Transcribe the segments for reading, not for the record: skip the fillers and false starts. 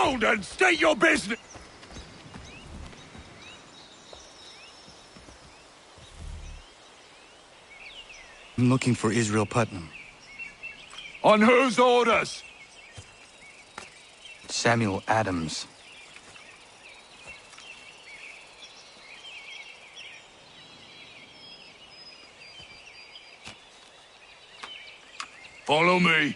Hold and state your business! I'm looking for Israel Putnam. On whose orders? Samuel Adams. Follow me.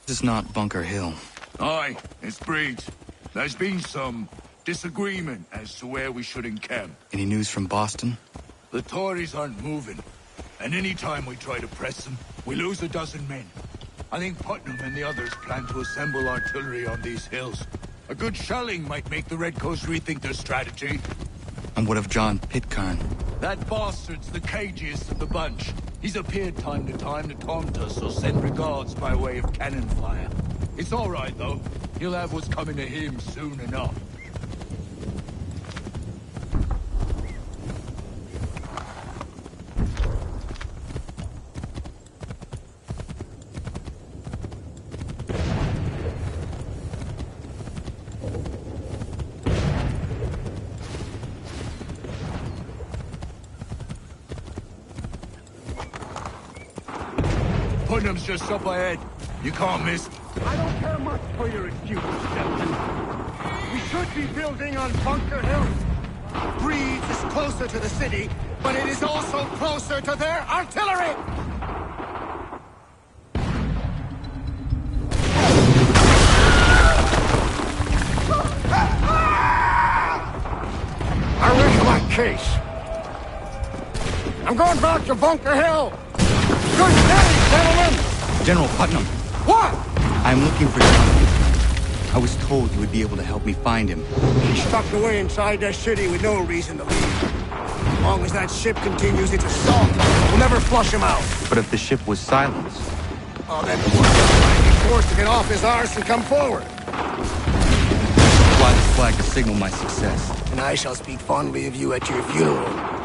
This is not Bunker Hill. Aye, it's Breed. There's been some disagreement as to where we should encamp. Any news from Boston? The Tories aren't moving, and any time we try to press them, we lose a dozen men. I think Putnam and the others plan to assemble artillery on these hills. A good shelling might make the Redcoats rethink their strategy. And what of John Pitcairn? That bastard's the cagiest of the bunch. He's appeared time to time to taunt us or send regards by way of cannon fire. It's all right, though. He'll have what's coming to him soon enough. Putnam's just up ahead. You can't miss. I don't care much for your excuses, gentlemen. We should be building on Bunker Hill. Breeds is closer to the city, but it is also closer to their artillery! I rest my case. I'm going back to Bunker Hill. Good day, gentlemen! General Putnam! What? I'm looking for John Pitcairn. I was told you would be able to help me find him. He's stuck away inside that city with no reason to leave. As long as that ship continues its assault, we'll never flush him out. But if the ship was silenced... Oh, then might be forced to get off his arse and come forward. Fly this flag to signal my success. And I shall speak fondly of you at your funeral.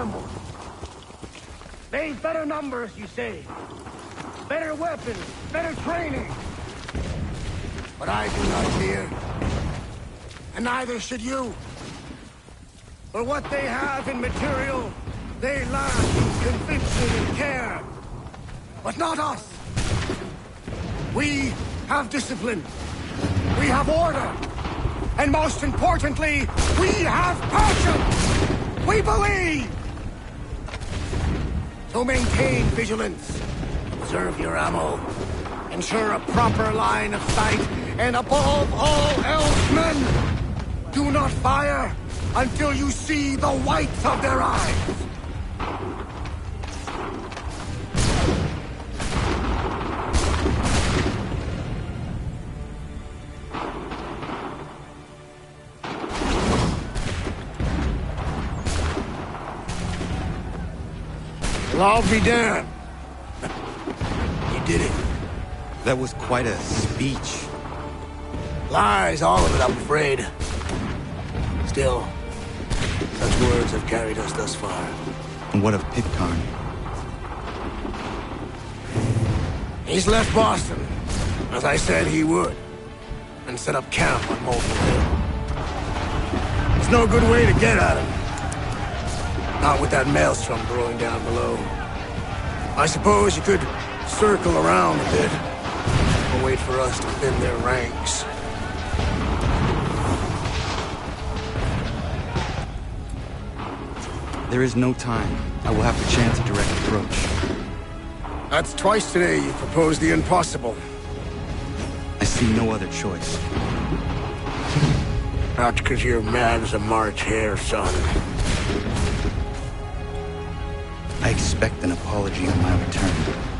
assembled. They've better numbers, you say. Better weapons, better training. But I do not fear. And neither should you. For what they have in material, they lack in conviction and care. But not us. We have discipline. We have order. And most importantly, we have passion. We believe. So maintain vigilance. Observe your ammo. Ensure a proper line of sight. And above all else, men, do not fire until you see the whites of their eyes. Well, I'll be damned. You did it. That was quite a speech. Lies, all of it, I'm afraid. Still, such words have carried us thus far. And what of Pitcairn? He's left Boston, as I said he would, and set up camp on Molten Hill. There's no good way to get at him. Not with that maelstrom brewing down below. I suppose you could circle around a bit, or wait for us to thin their ranks. There is no time. I will have to chance a direct approach. That's twice today you proposed the impossible. I see no other choice. Not because you're mad as a March hare, son. I expect an apology on my return.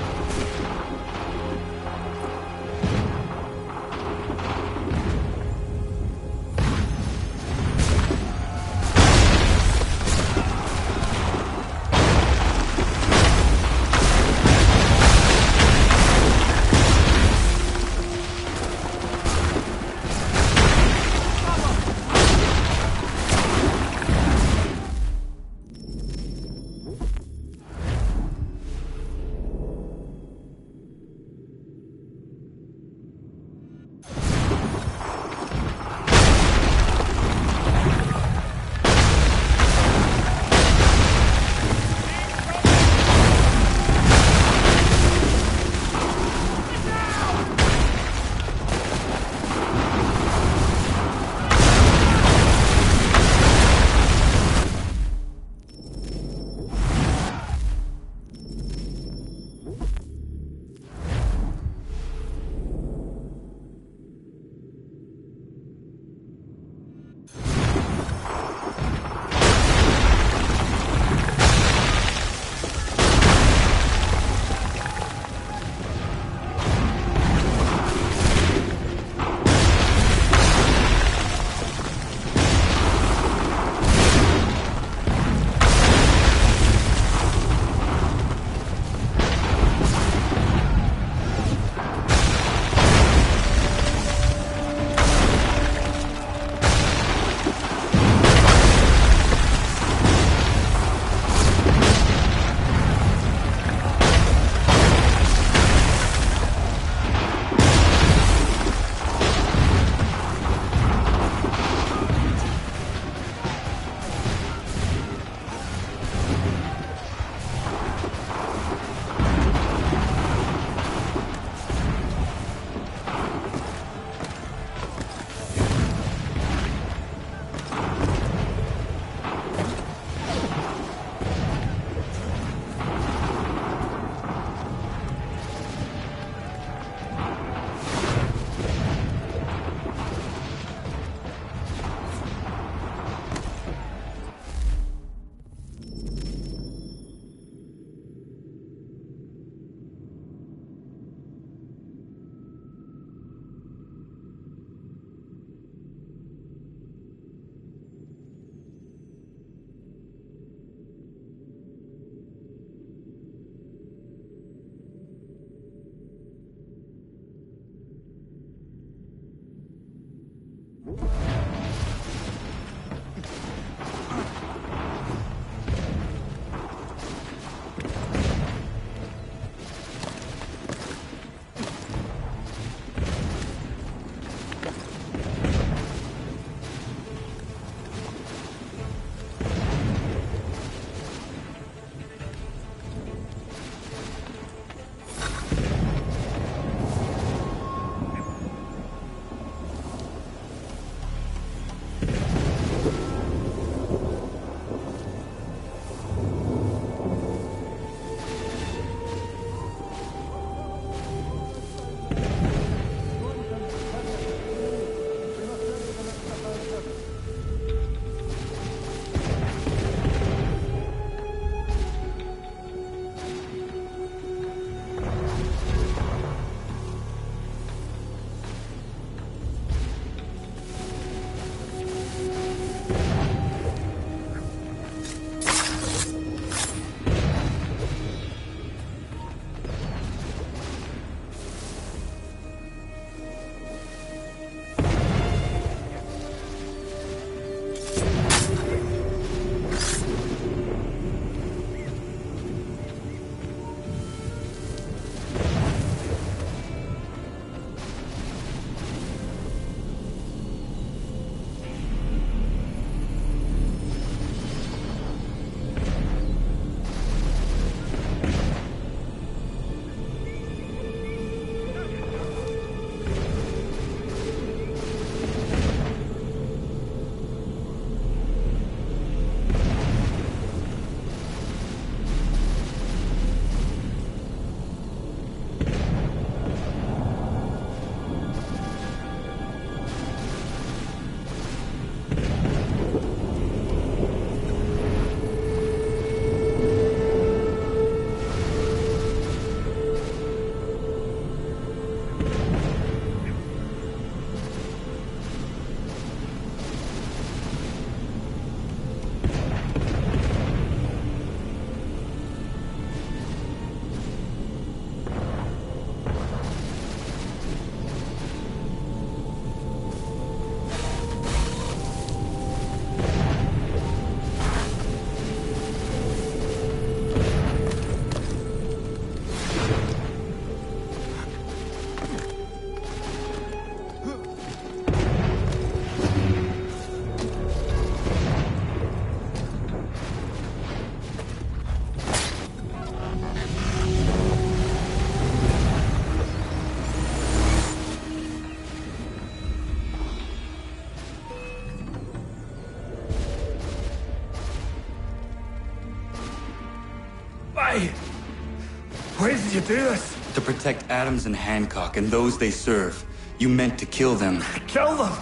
Why did you do this? To protect Adams and Hancock and those they serve, you meant to kill them. Kill them?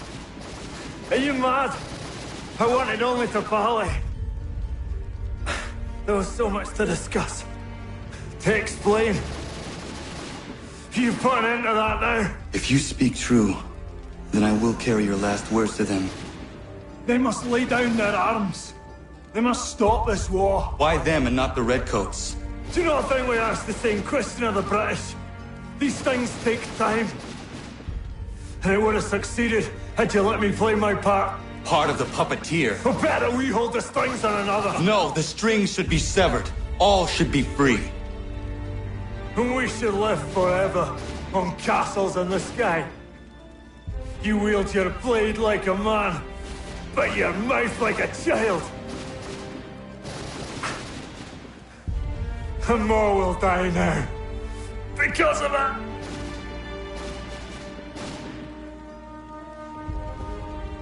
Are you mad? I wanted only to parley. There was so much to discuss, to explain. You put an end to that now. If you speak true, then I will carry your last words to them. They must lay down their arms. They must stop this war. Why them and not the Redcoats? Do you not think we asked the same question of the British? These things take time. And it would have succeeded had you let me play my part. Part of the puppeteer. Or better, we hold the strings on another. No, the strings should be severed. All should be free. And we should live forever on castles in the sky. You wield your blade like a man, but your mouth like a child. And more will die now. Because of it.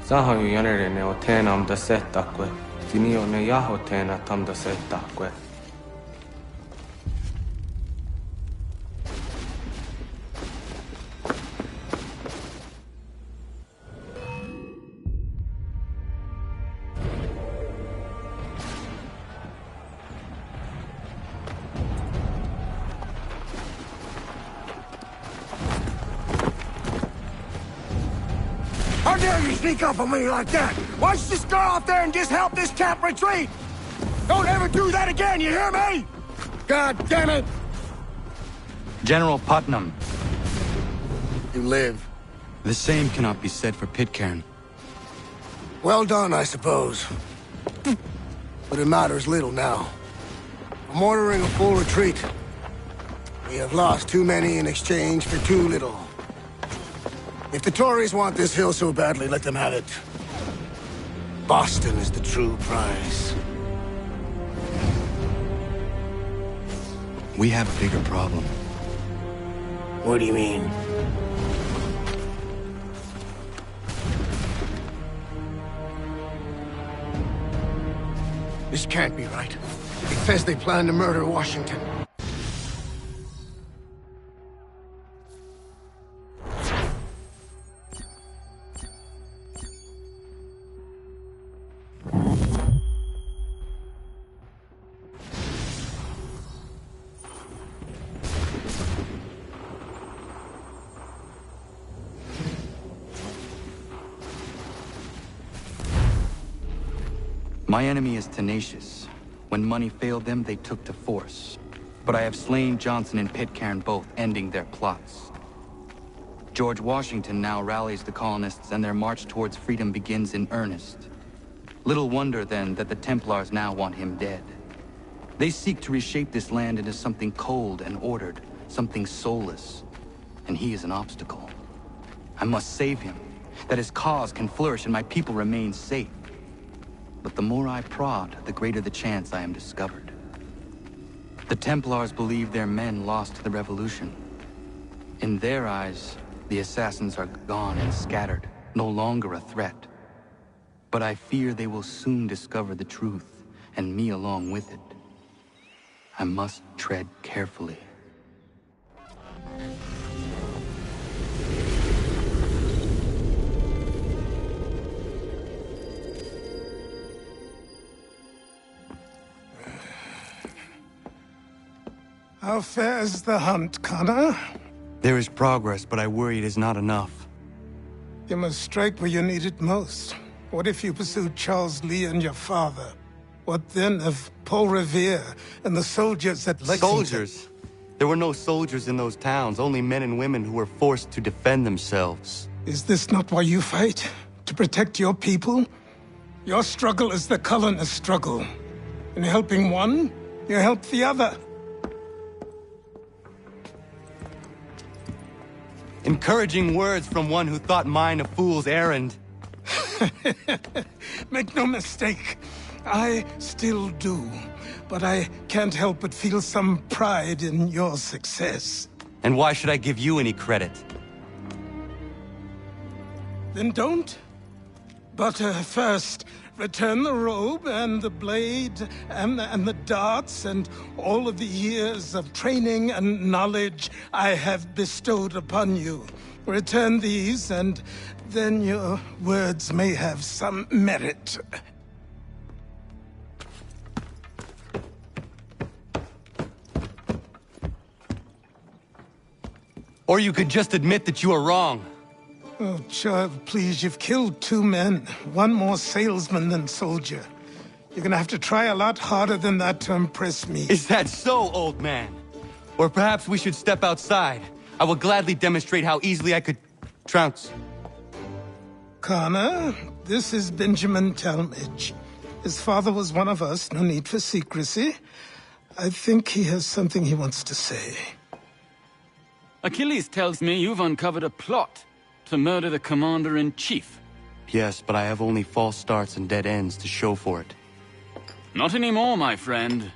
Sahoju jänerene o teenam da settakwe. Tinio ne jaho teena tam da settakwe. How dare you sneak up on me like that? Why don't you just go out there and just help this camp retreat? Don't ever do that again, you hear me? God damn it! General Putnam. You live. The same cannot be said for Pitcairn. Well done, I suppose. But it matters little now. I'm ordering a full retreat. We have lost too many in exchange for too little. If the Tories want this hill so badly, let them have it. Boston is the true prize. We have a bigger problem. What do you mean? This can't be right. It says they plan to murder Washington. My enemy is tenacious. When money failed them, they took to force. But I have slain Johnson and Pitcairn both, ending their plots. George Washington now rallies the colonists, and their march towards freedom begins in earnest. Little wonder, then, that the Templars now want him dead. They seek to reshape this land into something cold and ordered, something soulless. And he is an obstacle. I must save him, that his cause can flourish and my people remain safe. But the more I prod, the greater the chance I am discovered. The Templars believe their men lost the revolution. In their eyes, the assassins are gone and scattered, no longer a threat. But I fear they will soon discover the truth, and me along with it. I must tread carefully. How fares the hunt, Connor? There is progress, but I worry it is not enough. You must strike where you need it most. What if you pursued Charles Lee and your father? What then of Paul Revere and the soldiers at Lexington? Soldiers? There were no soldiers in those towns, only men and women who were forced to defend themselves. Is this not why you fight? To protect your people? Your struggle is the colonist struggle. In helping one, you help the other. Encouraging words from one who thought mine a fool's errand. Make no mistake, I still do. But I can't help but feel some pride in your success. And why should I give you any credit? Then don't. But first, Return the robe and the blade and the darts and all of the years of training and knowledge I have bestowed upon you. Return these, and then your words may have some merit. Or you could just admit that you are wrong. Oh, child, please, you've killed 2 men. One more salesman than soldier. You're gonna have to try a lot harder than that to impress me. Is that so, old man? Or perhaps we should step outside. I will gladly demonstrate how easily I could trounce. Connor, this is Benjamin Talmadge. His father was one of us, no need for secrecy. I think he has something he wants to say. Achilles tells me you've uncovered a plot to murder the Commander-in-Chief. Yes, but I have only false starts and dead ends to show for it. Not anymore, my friend.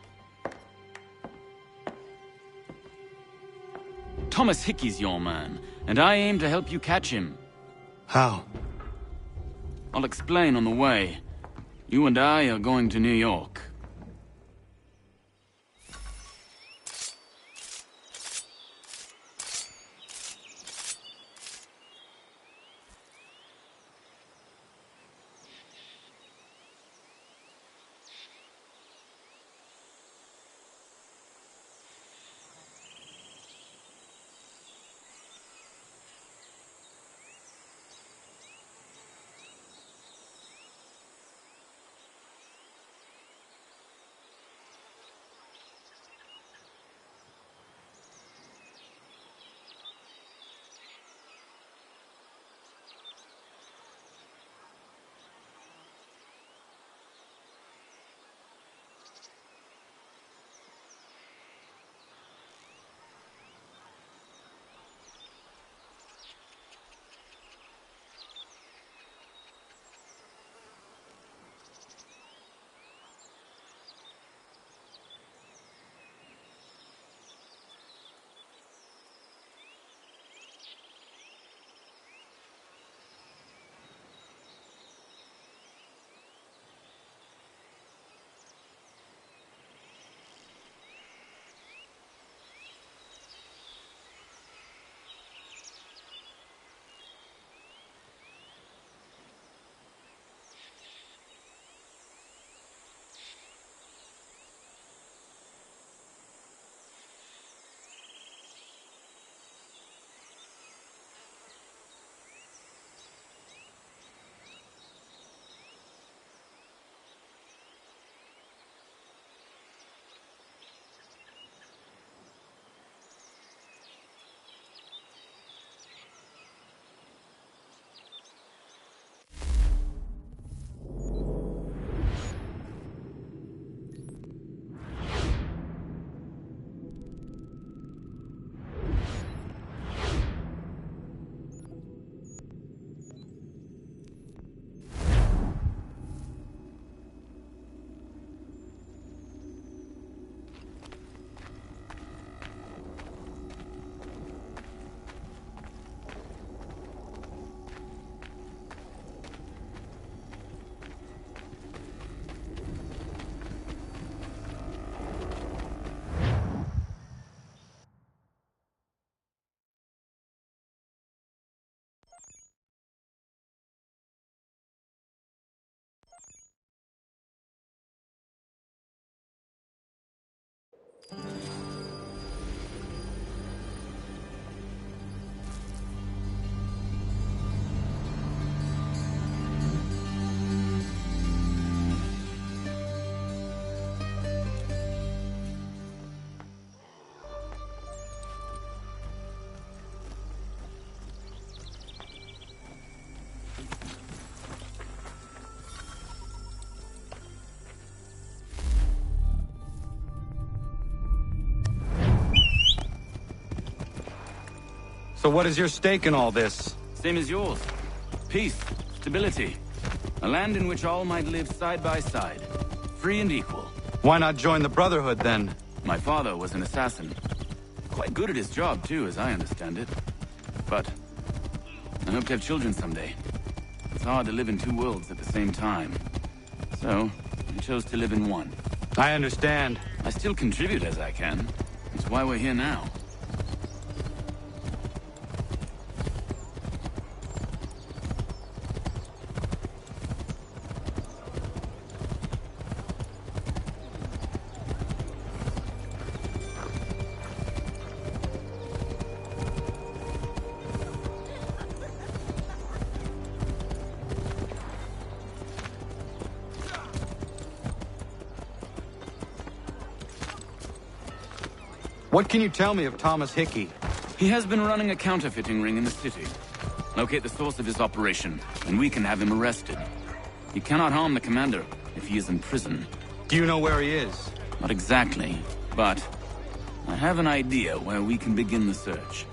Thomas Hickey's your man, and I aim to help you catch him. How? I'll explain on the way. You and I are going to New York. So what is your stake in all this? Same as yours. Peace, stability. A land in which all might live side by side. Free and equal. Why not join the Brotherhood, then? My father was an assassin. Quite good at his job, too, as I understand it. But I hope to have children someday. It's hard to live in 2 worlds at the same time. So, I chose to live in one. I understand. I still contribute as I can. That's why we're here now. What can you tell me of Thomas Hickey? He has been running a counterfeiting ring in the city. Locate the source of his operation, and we can have him arrested. You cannot harm the commander if he is in prison. Do you know where he is? Not exactly, but I have an idea where we can begin the search.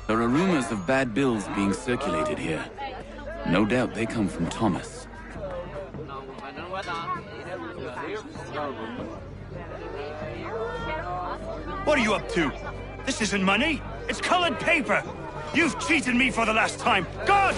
There are rumors of bad bills being circulated here. No doubt they come from Thomas. What are you up to? This isn't money. It's colored paper. You've cheated me for the last time. God!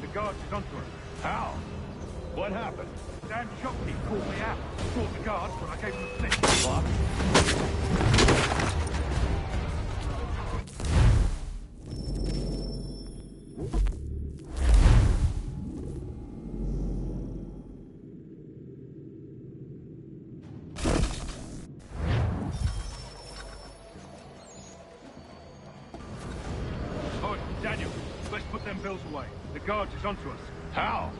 The guards is onto us. How? What happened? Dan Shopkeep called me out. Brought the guards, but I gave them a slip. What? Daniel, let's put them bills away. The guards is onto us. How?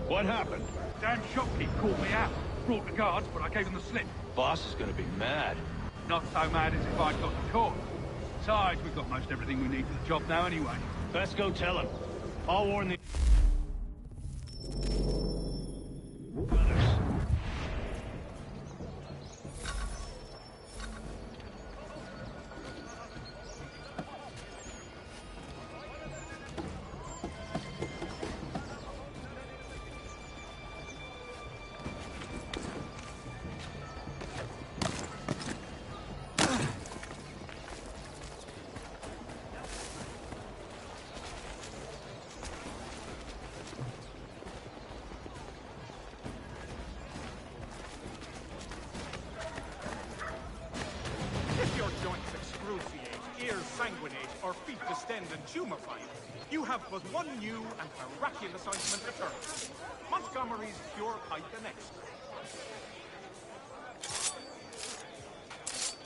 What happened? Dan Shopkeep called me out. Brought the guards, but I gave them the slip. Boss is gonna be mad. Not so mad as if I'd got the caught. Besides, we've got most everything we need for the job now anyway. Best go tell him. I'll warn the others. Juma fight, you have but one new and miraculous ointment returned. Montgomery's Pure Pipe the next.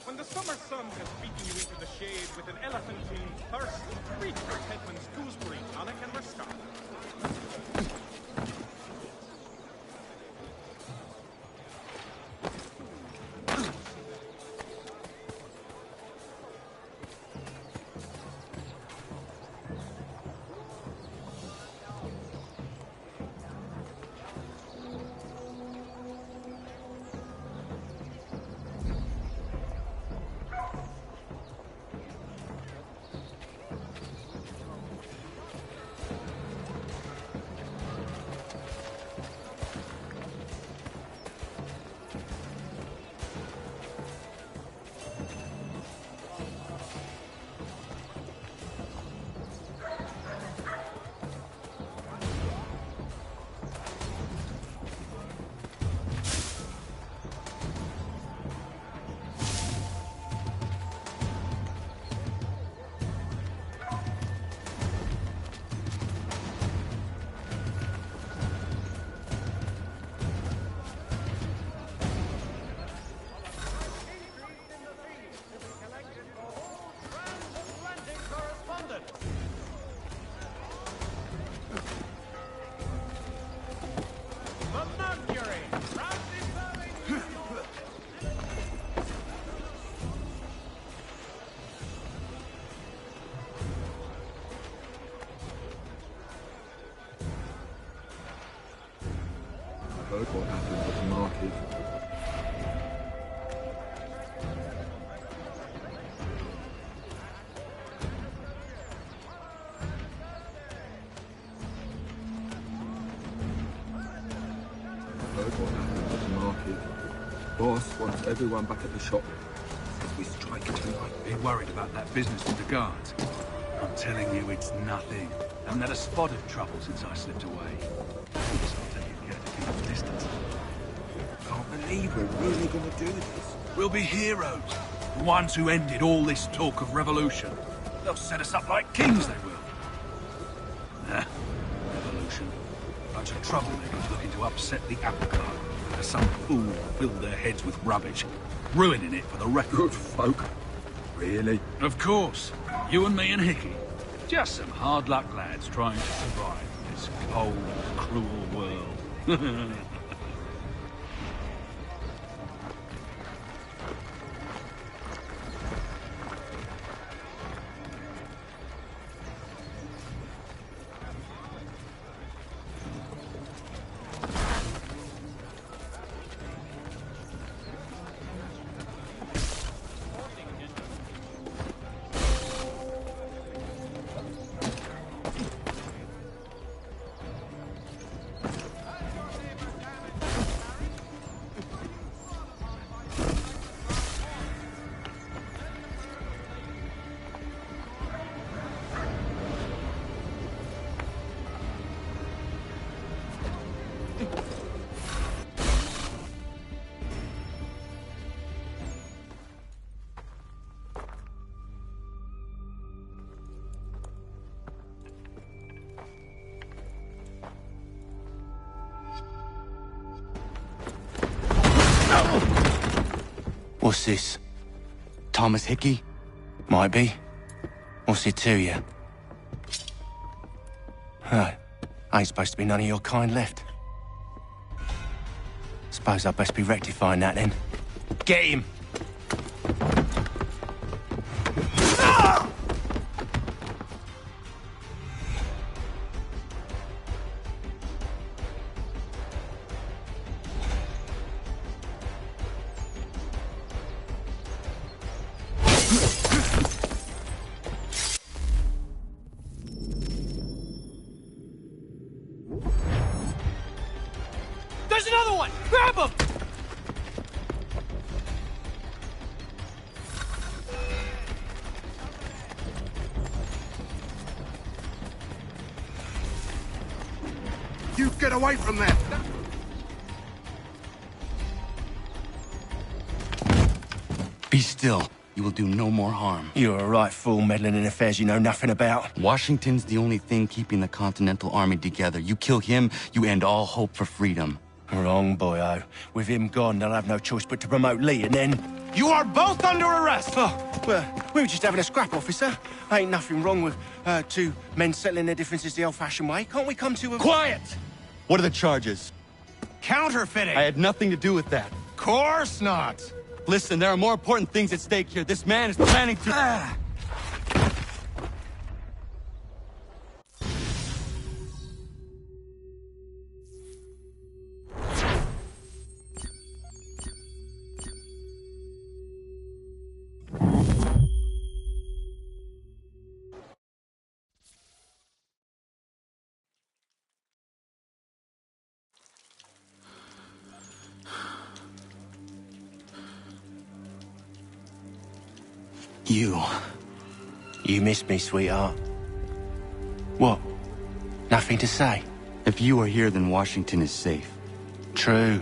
When the summer sun has beaten you into the shade with an elephantine thirst, reach for Tedman's gooseberry tonic and restart. Heard what happened at the market. Heard what happened at the market. Boss wants everyone back at the shop. Says we strike tonight. Be worried about that business with the guards. I'm telling you, it's nothing. Haven't had a spot of trouble since I slipped away. Distance. Can't believe we're really going to do this. We'll be heroes. The ones who ended all this talk of revolution. They'll set us up like kings, they will. Nah, revolution. Bunch of troublemakers looking to upset the apple cart. As some fool filled their heads with rubbish, ruining it for the record. Good folk. Really? Of course. You and me and Hickey. Just some hard luck lads trying to survive in this cold, cruel world. What's this? Thomas Hickey? Might be. What's it to you? Huh. Ain't supposed to be none of your kind left. Suppose I'd best be rectifying that then. Get him! There's another one! Grab him! You get away from them! Be still. you will do no more harm. You're a right fool meddling in affairs you know nothing about. Washington's the only thing keeping the Continental Army together. You kill him, you end all hope for freedom. Wrong, boyo. With him gone, they'll have no choice but to promote Lee, and then... You are both under arrest! Oh, well, we were just having a scrap, officer. Ain't nothing wrong with two men settling their differences the old-fashioned way. Can't we come to a... Quiet! What are the charges? Counterfeiting! I had nothing to do with that. Course not! Listen, there are more important things at stake here. This man is planning to... You miss me, sweetheart. What? Nothing to say? If you are here, then Washington is safe. True.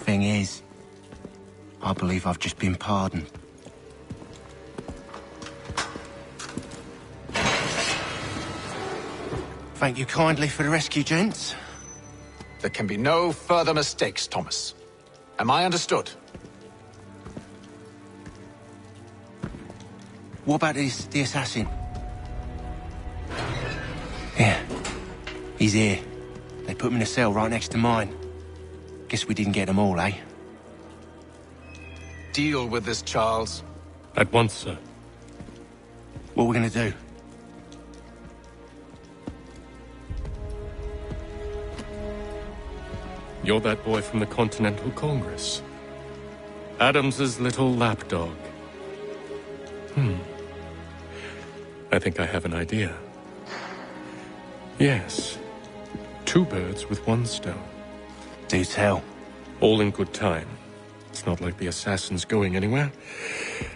Thing is, I believe I've just been pardoned. Thank you kindly for the rescue, gents. There can be no further mistakes, Thomas. Am I understood? What about the assassin? Yeah. He's here. They put him in a cell right next to mine. Guess we didn't get them all, eh? Deal with this, Charles. At once, sir. What are we gonna do? You're that boy from the Continental Congress. Adams's little lapdog. I think I have an idea. Yes. 2 birds with 1 stone. Do tell. All in good time. It's not like the assassin's going anywhere.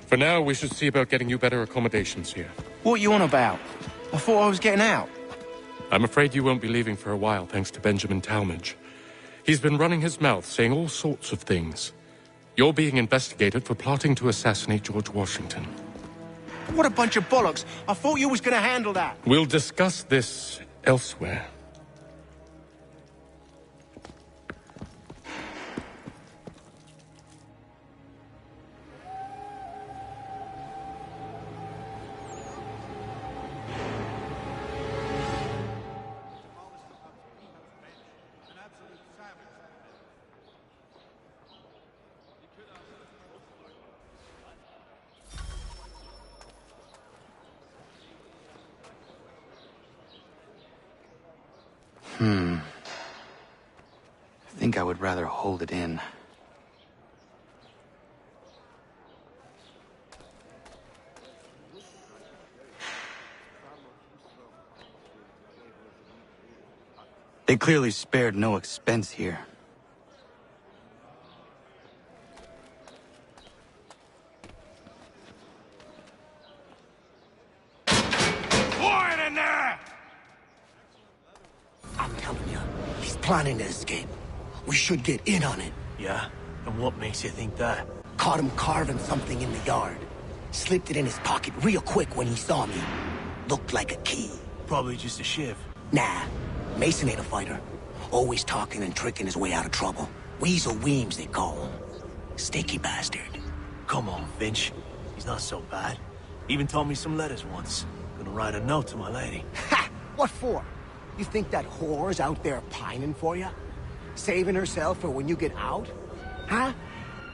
For now, we should see about getting you better accommodations here. What are you on about? I thought I was getting out. I'm afraid you won't be leaving for a while, thanks to Benjamin Talmadge. He's been running his mouth, saying all sorts of things. You're being investigated for plotting to assassinate George Washington. What a bunch of bollocks. I thought you was gonna handle that. We'll discuss this elsewhere. I think I would rather hold it in. They clearly spared no expense here. Quiet in there! I'm telling you, he's planning to escape. We should get in on it. Yeah? And what makes you think that? Caught him carving something in the yard. Slipped it in his pocket real quick when he saw me. Looked like a key. Probably just a shiv. Nah, Mason ain't a fighter. Always talking and tricking his way out of trouble. Weasel Weems, they call him. Stinky bastard. Come on, Finch. He's not so bad. Even taught me some letters once. Gonna write a note to my lady. Ha! What for? You think that whore's out there pining for you? Saving herself for when you get out? Huh?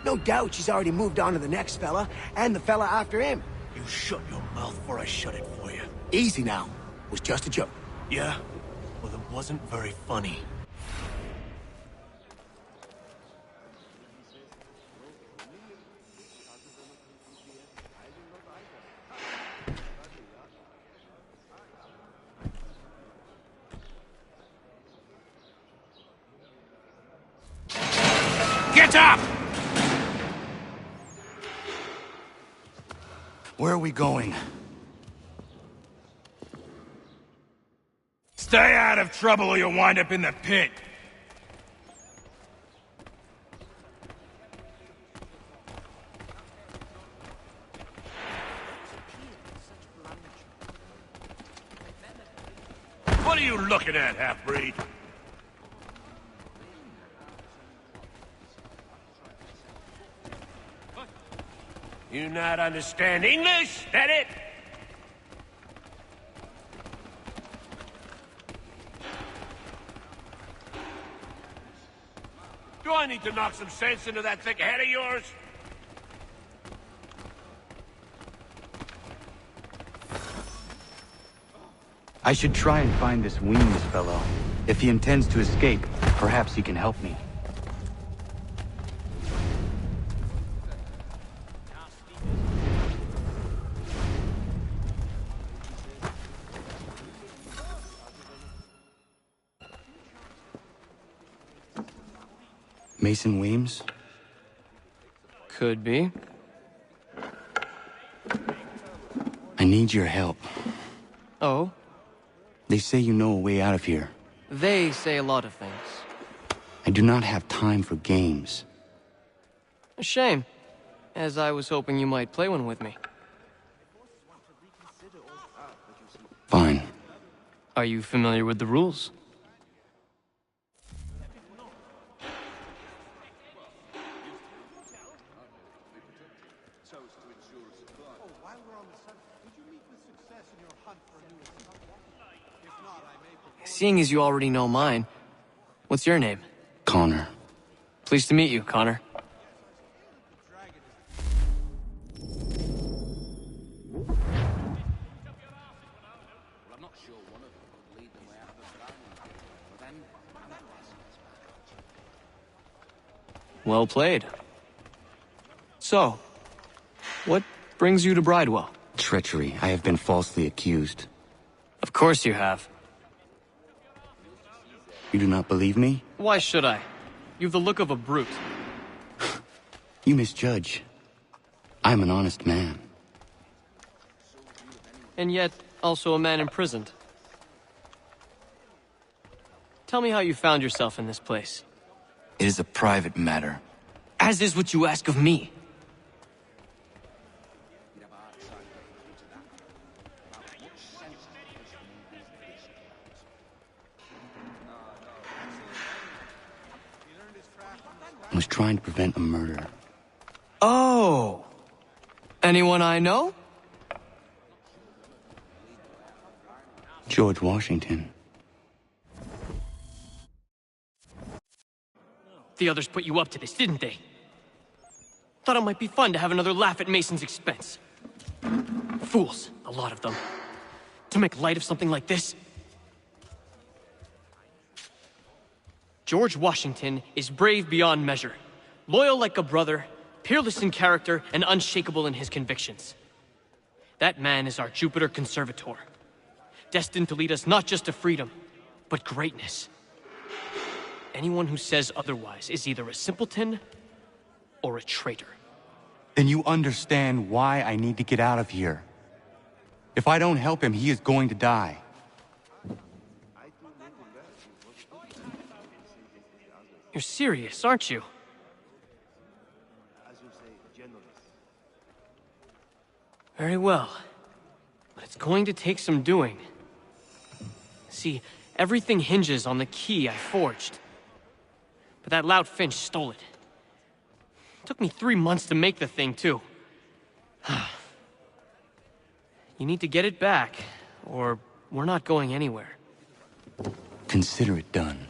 No doubt she's already moved on to the next fella, and the fella after him. You shut your mouth before I shut it for you. Easy now. It was just a joke. Yeah? Well, it wasn't very funny. Get up! Where are we going? Stay out of trouble or you'll wind up in the pit. are you looking at, half-breed? You not understand English? That it? Do I need to knock some sense into that thick head of yours? I should try and find this Weems fellow. If he intends to escape, perhaps he can help me. Mason Weems? Could be. I need your help. Oh? They say you know a way out of here. They say a lot of things. I do not have time for games. A shame, as I was hoping you might play one with me. Fine. Are you familiar with the rules? Seeing as you already know mine, what's your name? Connor. Pleased to meet you, Connor. Well played. So, what brings you to Bridewell? Treachery. I have been falsely accused. Of course you have. You do not believe me? Why should I? You've the look of a brute. You misjudge. I'm an honest man. And yet, also a man imprisoned. Tell me how you found yourself in this place. It is a private matter. As is what you ask of me. I was trying to prevent a murder. Oh! Anyone I know? George Washington. The others put you up to this, didn't they? Thought it might be fun to have another laugh at Mason's expense. Fools, a lot of them. To make light of something like this. George Washington is brave beyond measure, loyal like a brother, peerless in character, and unshakable in his convictions. That man is our Jupiter Conservator, destined to lead us not just to freedom, but greatness. Anyone who says otherwise is either a simpleton or a traitor. Then you understand why I need to get out of here. If I don't help him, he is going to die. You're serious, aren't you? Very well. But it's going to take some doing. See, everything hinges on the key I forged. But that lout Finch stole it. Took me 3 months to make the thing, too. You need to get it back, or we're not going anywhere. Consider it done.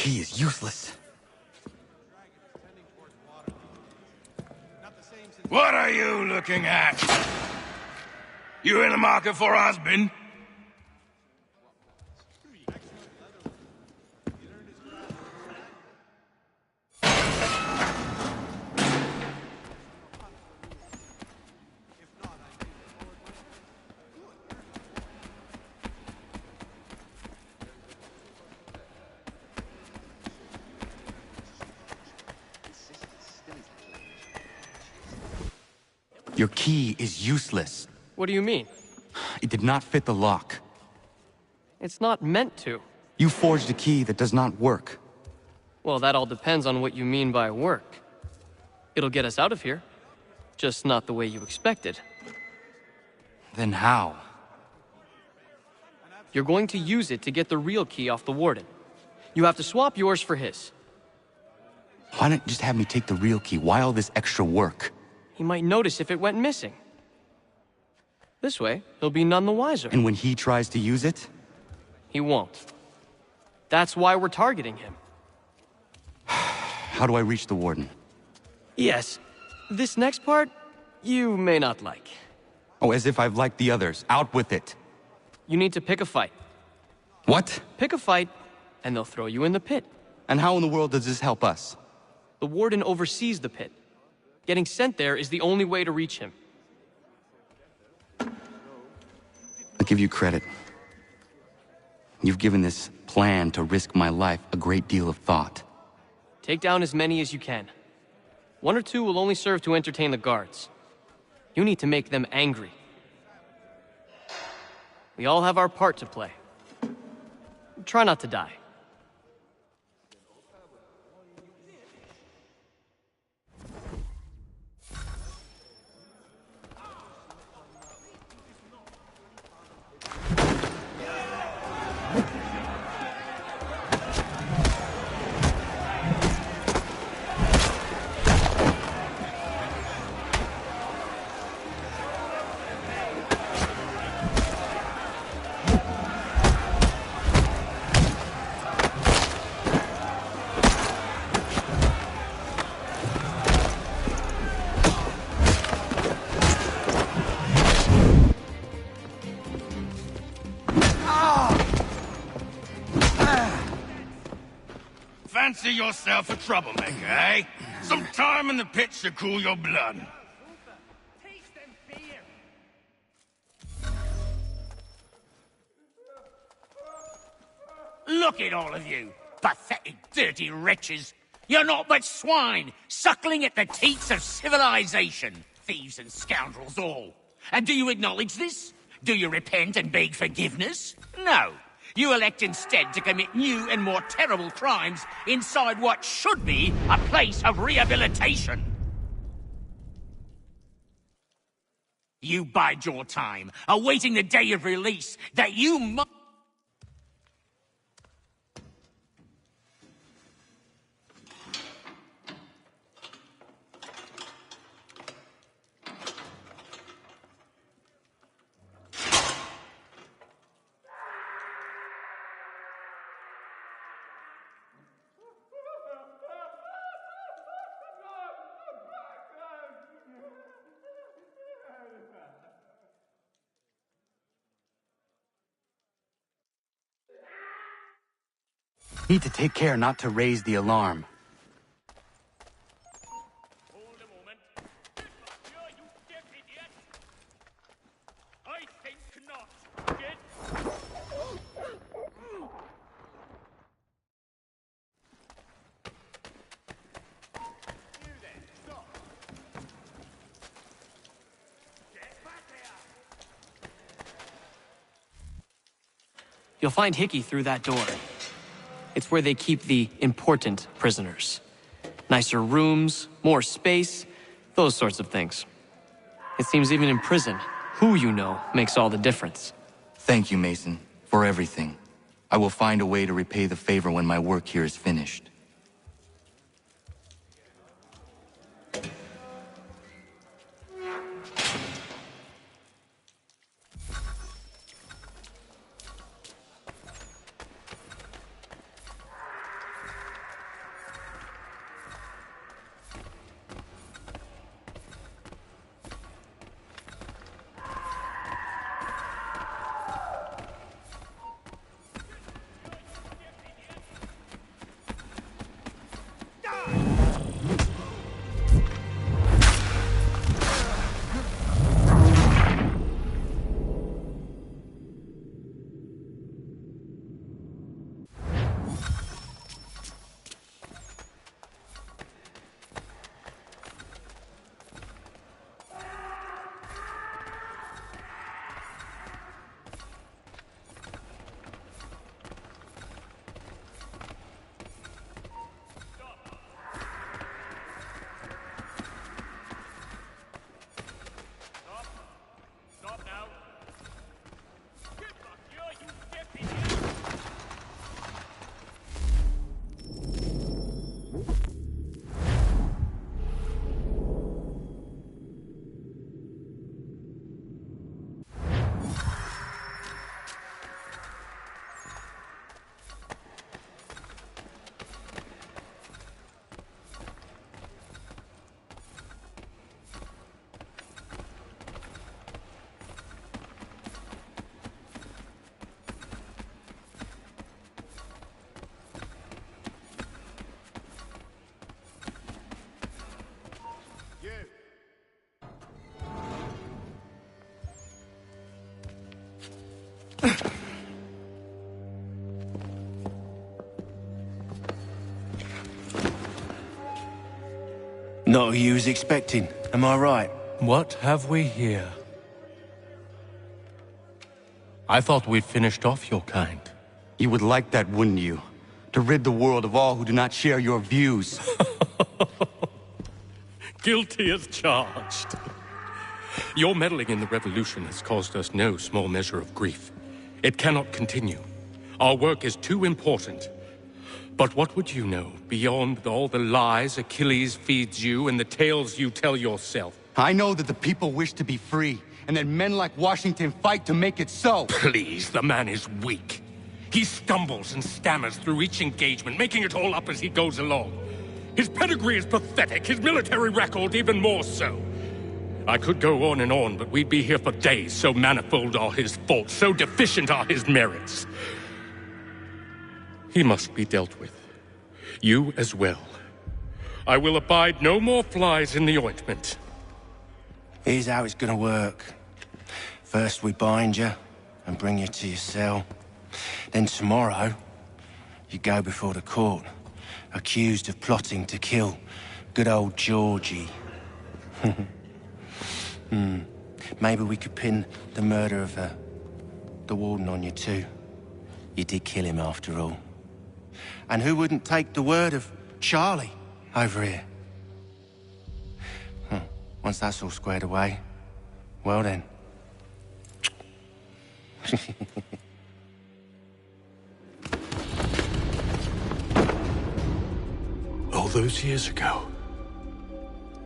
key is useless. What are you looking at? You in the market for a husband? Your key is useless. What do you mean? It did not fit the lock. It's not meant to. You forged a key that does not work. Well, that all depends on what you mean by work. It'll get us out of here. Just not the way you expected. Then how? You're going to use it to get the real key off the Warden. You have to swap yours for his. Why not just have me take the real key? Why all this extra work? He might notice if it went missing. This way, he'll be none the wiser. And when he tries to use it? He won't. That's why we're targeting him. How do I reach the Warden? Yes. This next part, you may not like. Oh, as if I've liked the others. Out with it. You need to pick a fight. What? Pick a fight, and they'll throw you in the pit. And how in the world does this help us? The Warden oversees the pit. Getting sent there is the only way to reach him. I'll give you credit. You've given this plan to risk my life a great deal of thought. Take down as many as you can. 1 or 2 will only serve to entertain the guards. You need to make them angry. We all have our part to play. Try not to die. Fancy yourself a troublemaker, eh? Some time in the pits to cool your blood. Look at all of you, pathetic, dirty wretches. You're not but swine, suckling at the teats of civilization. Thieves and scoundrels all. And do you acknowledge this? Do you repent and beg forgiveness? No. You elect instead to commit new and more terrible crimes inside what should be a place of rehabilitation. You bide your time, awaiting the day of release that you must... Need to take care not to raise the alarm. Hold a moment. You deaf idiot! I think not. Get... You then, stop. Get back there! You'll find Hickey through that door. It's where they keep the important prisoners. Nicer rooms, more space, those sorts of things. It seems even in prison, who you know makes all the difference. Thank you, Mason, for everything. I will find a way to repay the favor when my work here is finished. Not who you was expecting, am I right? What have we here? I thought we'd finished off your kind. You would like that, wouldn't you? To rid the world of all who do not share your views. Guilty as charged. Your meddling in the revolution has caused us no small measure of grief. It cannot continue. Our work is too important. But what would you know beyond all the lies Achilles feeds you and the tales you tell yourself? I know that the people wish to be free, and that men like Washington fight to make it so. Please, the man is weak. He stumbles and stammers through each engagement, making it all up as he goes along. His pedigree is pathetic, his military record even more so. I could go on, but we'd be here for days, so manifold are his faults, so deficient are his merits. He must be dealt with. You as well. I will abide no more flies in the ointment. Here's how it's gonna work. First we bind you and bring you to your cell. Then tomorrow, you go before the court, accused of plotting to kill good old Georgie. Maybe we could pin the murder of the warden on you too. You did kill him after all. And who wouldn't take the word of Charlie over here? Once that's all squared away, well then. All those years ago,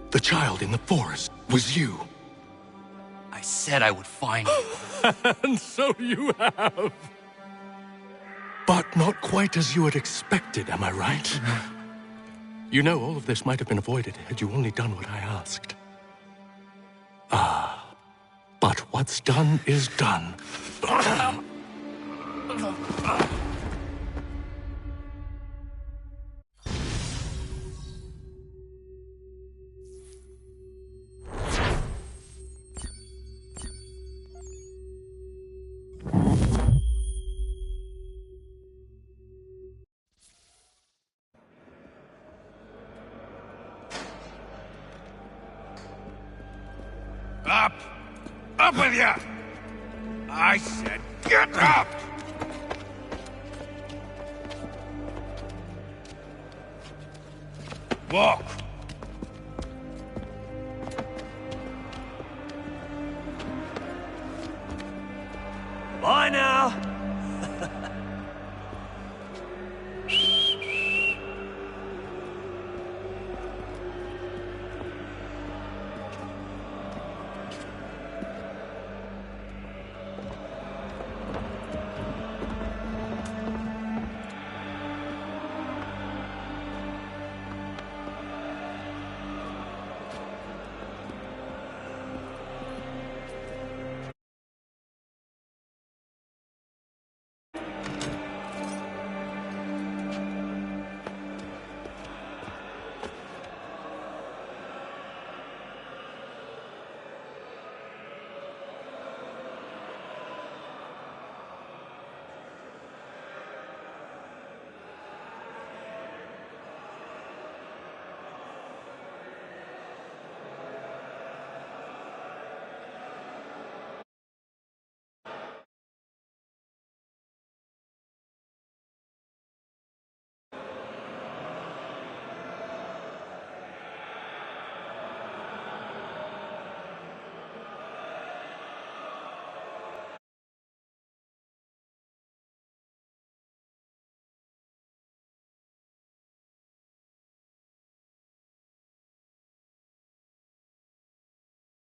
the child in the forest was you. I said I would find you. And so you have. But not quite as you had expected, am I right? You know, all of this might have been avoided had you only done what I asked. But what's done is done. Up! Up with you! I said get up! Walk! Bye now!